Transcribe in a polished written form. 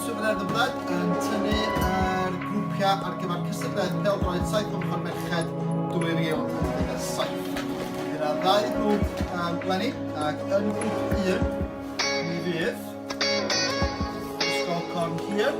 Swyfyn ar ddyblaid yn tynnu yr grwpiau ar gyfer cystadledd pêl-droed 7 mlynedd merched 2017. Gyda 2 grŵp leni, ac yn grŵp 1 mi fydd Ysgol Con Hir,